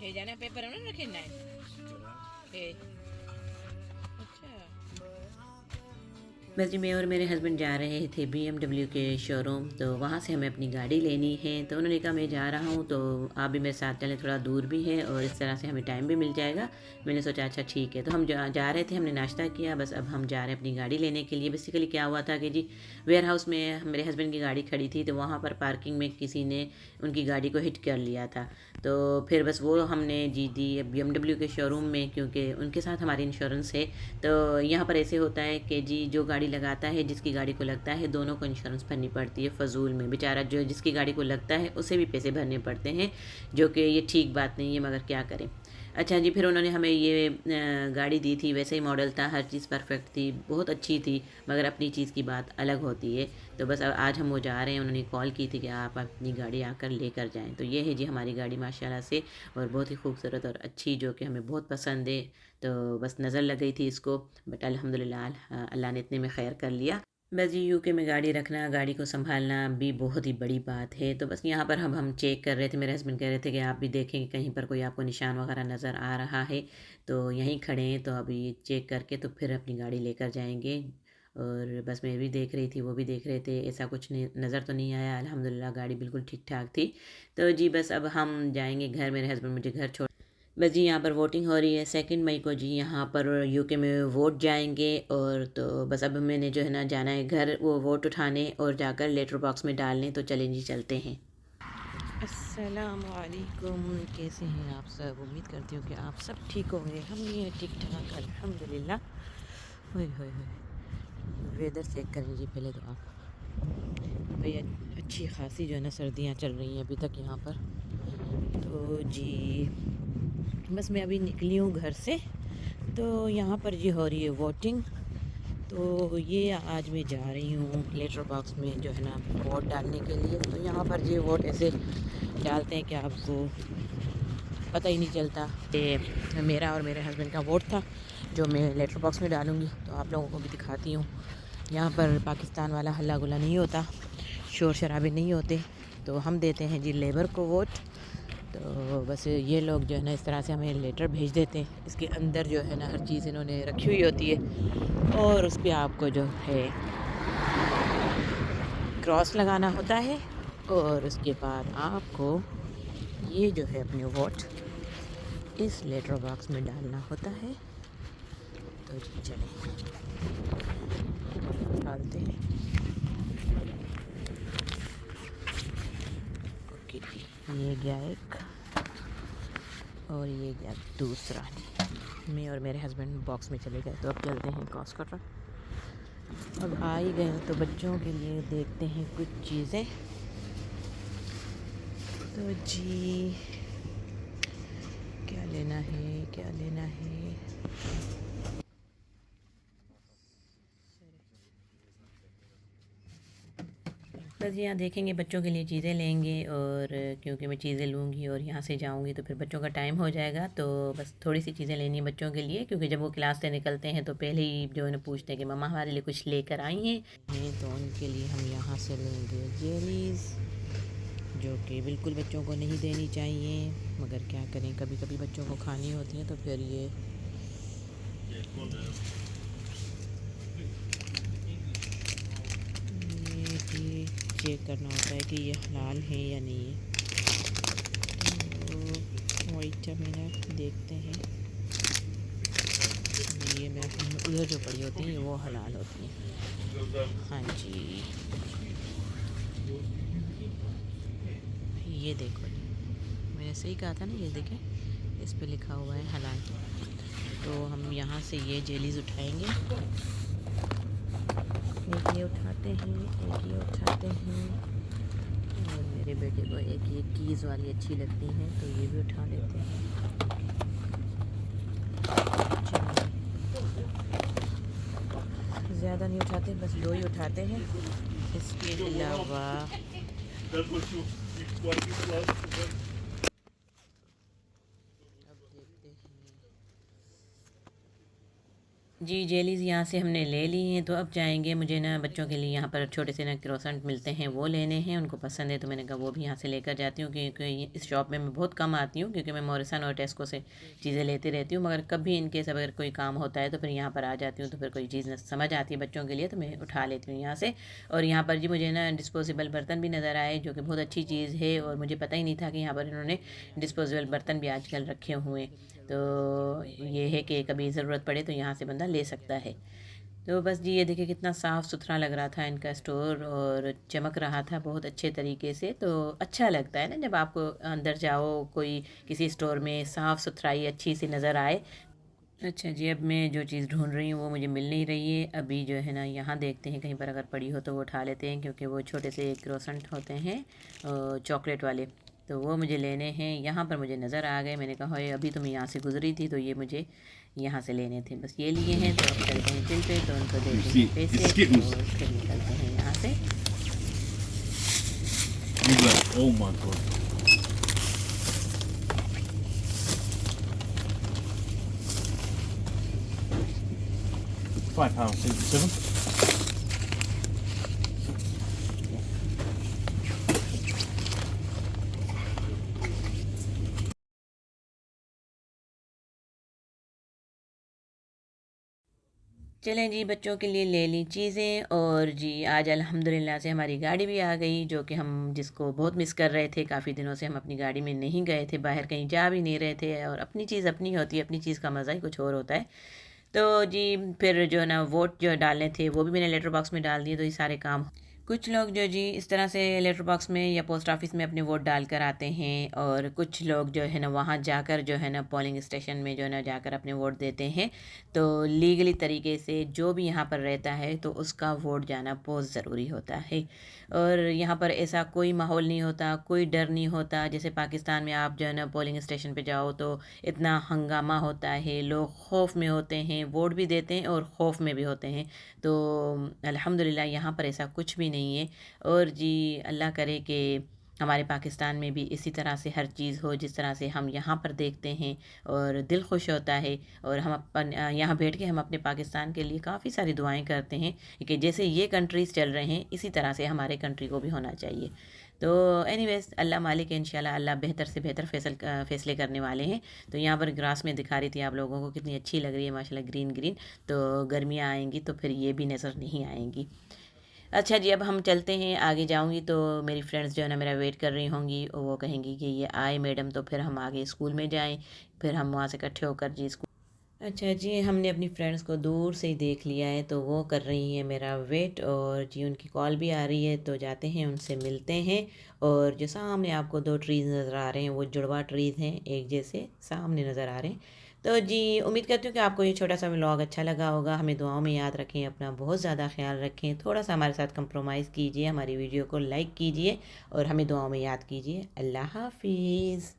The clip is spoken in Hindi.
हे जाना पेपर हमने रखे ना हे अच्छा। बस जी मैं और मेरे हस्बैंड जा रहे थे BMW के शोरूम, तो वहाँ से हमें अपनी गाड़ी लेनी है। तो उन्होंने कहा मैं जा रहा हूँ तो आप भी मेरे साथ चलें, थोड़ा दूर भी है और इस तरह से हमें टाइम भी मिल जाएगा। मैंने सोचा अच्छा ठीक है। तो हम जा रहे थे, हमने नाश्ता किया, बस अब हम जा रहे हैं अपनी गाड़ी लेने के लिए। बेसिकली क्या हुआ था कि जी वेयर हाउस में मेरे हस्बैंड की गाड़ी खड़ी थी, तो वहाँ पर पार्किंग में किसी ने उनकी गाड़ी को हिट कर लिया था। तो फिर बस वो हमने जी दी BMW के शोरूम में, क्योंकि उनके साथ हमारी इंश्योरेंस है। तो यहाँ पर ऐसे होता है कि जी जो गाड़ी लगाता है, जिसकी गाड़ी को लगता है, दोनों को इंश्योरेंस भरनी पड़ती है फ़जूल में। बेचारा जो जिसकी गाड़ी को लगता है उसे भी पैसे भरने पड़ते हैं, जो कि ये ठीक बात नहीं है, मगर क्या करें। अच्छा जी, फिर उन्होंने हमें ये गाड़ी दी थी, वैसे ही मॉडल था, हर चीज़ परफेक्ट थी, बहुत अच्छी थी, मगर अपनी चीज़ की बात अलग होती है। तो बस अब आज हम वो जा रहे हैं। उन्होंने कॉल की थी कि आप अपनी गाड़ी आकर लेकर जाएं। तो ये है जी हमारी गाड़ी माशाल्लाह से, और बहुत ही खूबसूरत और अच्छी, जो कि हमें बहुत पसंद है। तो बस नज़र लग गई थी इसको, बट अल्हम्दुलिल्लाह अल्लाह ने इतने में खैर कर लिया। बस जी यूके में गाड़ी रखना, गाड़ी को संभालना भी बहुत ही बड़ी बात है। तो बस यहाँ पर हम चेक कर रहे थे, मेरे हस्बैंड कह रहे थे कि आप भी देखें कि कहीं पर कोई आपको निशान वगैरह नज़र आ रहा है। तो यहीं खड़े हैं, तो अभी चेक करके तो फिर अपनी गाड़ी लेकर जाएंगे। और बस मैं भी देख रही थी, वो भी देख रहे थे, ऐसा कुछ नहीं नज़र तो नहीं आया। अल्हम्दुलिल्लाह गाड़ी बिल्कुल ठीक ठाक थी। तो जी बस अब हम जाएंगे घर, मेरे हस्बैंड मुझे घर छोड़। बस जी यहाँ पर वोटिंग हो रही है 2 मई को जी, यहाँ पर यूके में वोट जाएंगे। और तो बस अब मैंने जो है ना जाना है घर, वो वोट उठाने और जाकर लेटर बॉक्स में डालने। तो चलें जी चलते हैं। अस्सलाम वालेकुम, कैसे हैं आप सब? उम्मीद करती हूँ कि आप सब ठीक होंगे। हम भी हैं ठीक ठाक अल्हम्दुलिल्लाह। होए वेदर चेक करें जी पहले तो आप। भैया अच्छी खासी जो है ना सर्दियाँ चल रही हैं अभी तक यहाँ पर। तो जी बस मैं अभी निकली हूँ घर से, तो यहाँ पर जी हो रही है वोटिंग। तो ये आज मैं जा रही हूँ लेटर बॉक्स में जो है ना वोट डालने के लिए। तो यहाँ पर जी वोट ऐसे डालते हैं कि आपको पता ही नहीं चलता। ये मेरा और मेरे हस्बैंड का वोट था जो मैं लेटर बॉक्स में डालूँगी। तो आप लोगों को भी दिखाती हूँ। यहाँ पर पाकिस्तान वाला हल्ला गुल्ला नहीं होता, शोर शराबे नहीं होते। तो हम देते हैं जी लेबर को वोट। तो बस ये लोग जो है ना इस तरह से हमें लेटर भेज देते हैं। इसके अंदर जो है ना हर चीज़ इन्होंने रखी हुई होती है, और उस पर आपको जो है क्रॉस लगाना होता है, और उसके बाद आपको ये जो है अपने वोट इस लेटर बॉक्स में डालना होता है। तो जी चलें डालते हैं। ओके जी, ये गया एक और ये गया दूसरा। मैं और मेरे हस्बैंड बॉक्स में चले गए। तो अब चलते हैं क्रॉस कटर। अब आ ही गए तो बच्चों के लिए देखते हैं कुछ चीज़ें। तो जी क्या लेना है, क्या लेना है? बस यहाँ देखेंगे, बच्चों के लिए चीज़ें लेंगे। और क्योंकि मैं चीज़ें लूँगी और यहाँ से जाऊँगी तो फिर बच्चों का टाइम हो जाएगा। तो बस थोड़ी सी चीज़ें लेनी है बच्चों के लिए, क्योंकि जब वो क्लास से निकलते हैं तो पहले ही जो है ना पूछते हैं कि मम्मा हमारे लिए कुछ लेकर आई हैं। तो उनके लिए हम यहाँ से लेंगे जेलीज़, जो कि बिल्कुल बच्चों को नहीं देनी चाहिए, मगर क्या करें, कभी कभी बच्चों को खानी होती है। तो फिर ये कि चेक करना होता है कि ये हलाल है या नहीं है। तो वेट अ मिनट, देखते हैं। ये मेरे उधर जो पड़ी होती हैं वो हलाल होती हैं। हाँ जी, ये देखो जी, मैंने सही कहा था ना, ये देखें इस पे लिखा हुआ है हलाल। तो हम यहाँ से ये जेलीज़ उठाएंगे। एक ये उठाते हैं, एक ये उठाते हैं, और मेरे बेटे को एक ये कीज़ वाली अच्छी लगती हैं तो ये भी उठा लेते हैं। ज़्यादा नहीं उठाते, बस 2 ही उठाते हैं। इसके अलावा अब देखते हैं जी जेलीज़ यहाँ से हमने ले ली हैं, तो अब जाएंगे। मुझे ना बच्चों के लिए यहाँ पर छोटे से ना क्रोसेंट मिलते हैं, वो लेने हैं। उनको पसंद है तो मैंने कहा वो भी यहाँ से लेकर जाती हूँ, क्योंकि इस शॉप में मैं बहुत कम आती हूँ, क्योंकि मैं मॉरिसन और टेस्को से चीज़ें लेती रहती हूँ। मगर कभी इनकेस अगर कोई काम होता है तो फिर यहाँ पर आ जाती हूँ, तो फिर कोई चीज़ समझ आती है बच्चों के लिए तो मैं उठा लेती हूँ यहाँ से। और यहाँ पर जी मुझे ना डिस्पोजेबल बर्तन भी नज़र आए, जो कि बहुत अच्छी चीज़ है, और मुझे पता ही नहीं था कि यहाँ पर इन्होंने डिस्पोजेबल बर्तन भी आजकल रखे हुए हैं। तो ये है कि कभी ज़रूरत पड़े तो यहाँ से बंदा ले सकता है। तो बस जी ये देखिए कितना साफ़ सुथरा लग रहा था इनका स्टोर, और चमक रहा था बहुत अच्छे तरीके से। तो अच्छा लगता है ना जब आपको अंदर जाओ कोई किसी स्टोर में साफ़ सुथराई अच्छी सी नज़र आए। अच्छा जी, अब मैं जो चीज़ ढूंढ रही हूँ वो मुझे मिल नहीं रही है अभी। जो है ना यहाँ देखते हैं, कहीं पर अगर पड़ी हो तो वो उठा लेते हैं, क्योंकि वो छोटे से क्रोसेंट होते हैं चॉकलेट वाले, तो वो मुझे लेने हैं। यहाँ पर मुझे नज़र आ गए, मैंने कहा "ओए, अभी तो मैं यहाँ से गुजरी थी तो ये मुझे यहाँ से लेने थे, बस ये लिए हैं।" तो अब चलते हैं चिल पे, तो उनको You देते see, हैं it's पैसे Skittles. और फिर निकलते हैं यहाँ से। You got, oh my god. £5.77. चलें जी, बच्चों के लिए ले ली चीज़ें, और जी आज अल्हम्दुलिल्लाह से हमारी गाड़ी भी आ गई, जो कि हम जिसको बहुत मिस कर रहे थे। काफ़ी दिनों से हम अपनी गाड़ी में नहीं गए थे, बाहर कहीं जा भी नहीं रहे थे, और अपनी चीज़ अपनी होती है, अपनी चीज़ का मज़ा ही कुछ और होता है। तो जी फिर जो है ना वोट जो डालने थे वो भी मैंने लेटर बॉक्स में डाल दिए, तो ये सारे काम। कुछ लोग जो जी इस तरह से लेटर बॉक्स में या पोस्ट ऑफिस में अपने वोट डाल कर आते हैं, और कुछ लोग जो है ना वहाँ जाकर जो है ना पोलिंग स्टेशन में जो है ना जाकर अपने वोट देते हैं। तो लीगली तरीके से जो भी यहाँ पर रहता है तो उसका वोट जाना बहुत ज़रूरी होता है। और यहाँ पर ऐसा कोई माहौल नहीं होता, कोई डर नहीं होता। जैसे पाकिस्तान में आप जो है ना पोलिंग स्टेशन पे जाओ तो इतना हंगामा होता है, लोग खौफ में होते हैं, वोट भी देते हैं और खौफ में भी होते हैं। तो अल्हम्दुलिल्लाह यहाँ पर ऐसा कुछ भी नहीं है। और जी अल्लाह करे कि हमारे पाकिस्तान में भी इसी तरह से हर चीज़ हो जिस तरह से हम यहाँ पर देखते हैं, और दिल खुश होता है। और हम अपन यहाँ बैठ के हम अपने पाकिस्तान के लिए काफ़ी सारी दुआएं करते हैं कि जैसे ये कंट्रीज़ चल रहे हैं इसी तरह से हमारे कंट्री को भी होना चाहिए। तो एनीवेज अल्लाह मालिक है, इंशाल्लाह अल्लाह बेहतर से बेहतर फैसले करने वाले हैं। तो यहाँ पर ग्रास में दिखा रही थी आप लोगों को, कितनी अच्छी लग रही है माशाल्लाह, ग्रीन ग्रीन। तो गर्मियाँ आएंगी तो फिर ये भी नज़र नहीं आएंगी। अच्छा जी, अब हम चलते हैं, आगे जाऊंगी तो मेरी फ्रेंड्स जो है ना मेरा वेट कर रही होंगी, और वो कहेंगी कि ये आए मैडम, तो फिर हम आगे स्कूल में जाएं। फिर हम वहाँ से इकट्ठे होकर जी स्कूल। अच्छा जी, हमने अपनी फ्रेंड्स को दूर से ही देख लिया है, तो वो कर रही हैं मेरा वेट, और जी उनकी कॉल भी आ रही है, तो जाते हैं उनसे मिलते हैं। और जो सामने आपको दो ट्रीज़ नज़र आ रहे हैं वो जुड़वा ट्रीज़ हैं, एक जैसे सामने नज़र आ रहे हैं। तो जी उम्मीद करती हूँ कि आपको ये छोटा सा व्लॉग अच्छा लगा होगा। हमें दुआओं में याद रखें, अपना बहुत ज़्यादा ख्याल रखें, थोड़ा सा हमारे साथ कंप्रोमाइज़ कीजिए, हमारी वीडियो को लाइक कीजिए और हमें दुआओं में याद कीजिए। अल्लाह हाफिज़।